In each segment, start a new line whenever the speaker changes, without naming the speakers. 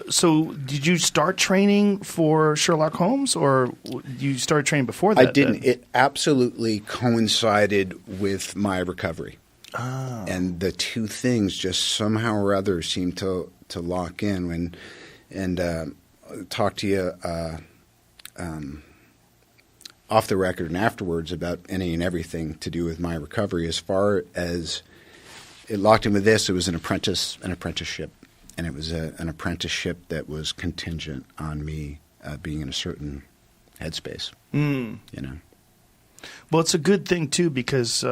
So did you start training for Sherlock Holmes, or you started training before that?
I didn't. It absolutely coincided with my recovery. Oh. And the two things just somehow or other seemed to lock in. And talk to you off the record and afterwards about any and everything to do with my recovery. As far as it locked in with this, it was an apprenticeship. And it was an apprenticeship that was contingent on me being in a certain headspace. You know.
Well, it's a good thing too, because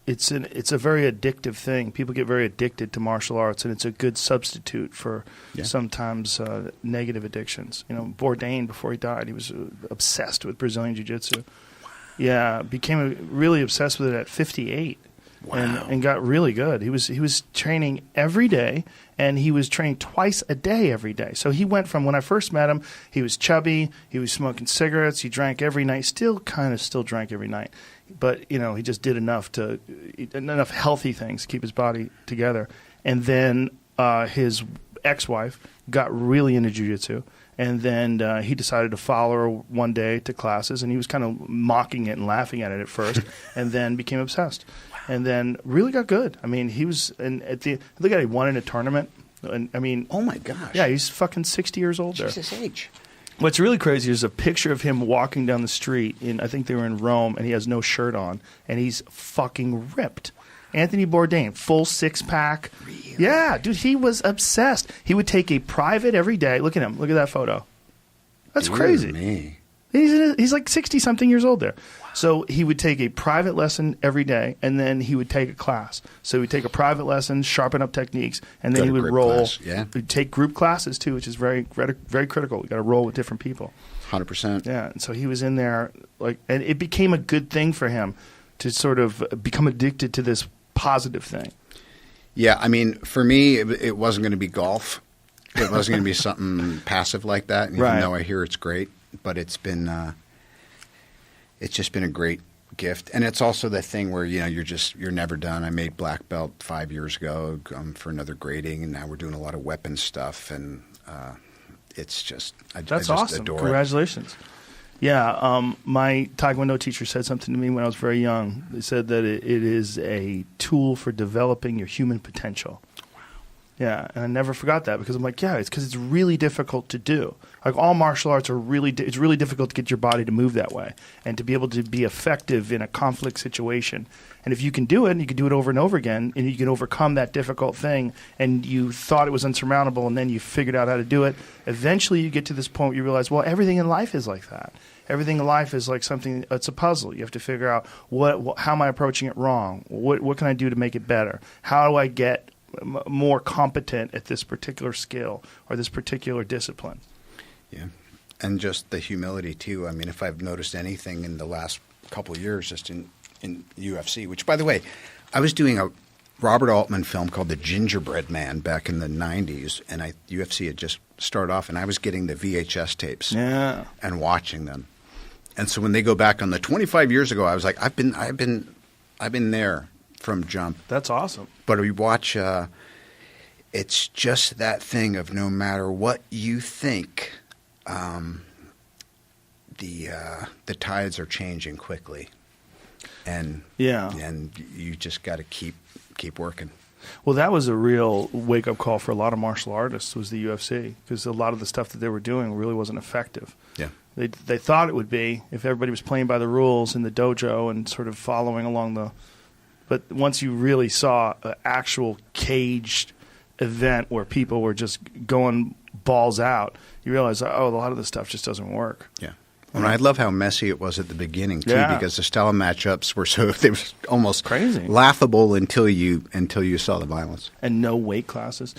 it's a very addictive thing. People get very addicted to martial arts, and it's a good substitute for sometimes negative addictions. You know, Bourdain, before he died, he was obsessed with Brazilian Jiu-Jitsu. Wow. Yeah, became really obsessed with it at 58. Wow. And got really good. He was training every day, and he was training twice a day every day. So he went from, when I first met him, he was chubby, he was smoking cigarettes, he drank every night, still drank every night. But, you know, he just did enough healthy things to keep his body together. And then his ex-wife got really into jiu-jitsu. And then he decided to follow her one day to classes, and he was kind of mocking it and laughing at it at first, and then became obsessed. And then really got good. I mean, he was look at he won in a tournament. And I mean,
oh my gosh,
yeah, he's fucking 60 years old there.
Jesus age.
What's really crazy is a picture of him walking down the street I think they were in Rome, and he has no shirt on, and he's fucking ripped. Anthony Bourdain, full six-pack.
Really?
Yeah, dude, he was obsessed. He would take a private every day. Look at him. Look at that photo. That's crazy.
Me.
He's like 60-something years old there. Wow. So he would take a private lesson every day, and then he would take a class. So he would take a private lesson, sharpen up techniques, and then he would roll.
Class. Yeah.
He'd take group classes, too, which is very, very critical. You got to roll with different people.
100%.
Yeah, and so he was in there, and it became a good thing for him to sort of become addicted to this positive thing.
Yeah, I mean, for me, it wasn't going to be golf. It wasn't going to be something passive like that. Even though I hear it's great, but it's just been a great gift. And it's also the thing where, you know, you're never done. I made black belt 5 years ago for another grading, and now we're doing a lot of weapons stuff, and it's just I just
awesome.
Adore
Congratulations.
It.
Yeah, my Taekwondo teacher said something to me when I was very young. They said that it is a tool for developing your human potential. Wow. Yeah, and I never forgot that, because I'm like, yeah, it's because it's really difficult to do. Like, all martial arts are it's really difficult to get your body to move that way and to be able to be effective in a conflict situation. And if you can do it, and you can do it over and over again, and you can overcome that difficult thing, and you thought it was unsurmountable, and then you figured out how to do it, eventually you get to this point where you realize, well, everything in life is like that. Everything in life is like something. It's a puzzle. You have to figure out how am I approaching it wrong? What can I do to make it better? How do I get more competent at this particular skill or this particular discipline?
Yeah, and just the humility too. I mean, if I've noticed anything in the last couple of years, just in UFC, which, by the way, I was doing a Robert Altman film called The Gingerbread Man back in the 90s, and UFC had just started off, and I was getting the VHS tapes and watching them. And so when they go back on the 25 years ago, I was like, I've been there from jump.
That's awesome.
But we watch. It's just that thing of no matter what you think, the tides are changing quickly, and you just got to keep working.
Well, that was a real wake-up call for a lot of martial artists, was the UFC, because a lot of the stuff that they were doing really wasn't effective.
Yeah.
They thought it would be if everybody was playing by the rules in the dojo and sort of following along the – but once you really saw an actual caged event where people were just going balls out, you realize, oh, a lot of this stuff just doesn't work.
Yeah. And I love how messy it was at the beginning too,
Yeah.
because the style matchups were they were almost
crazy,
laughable until you saw the violence.
And no weight classes.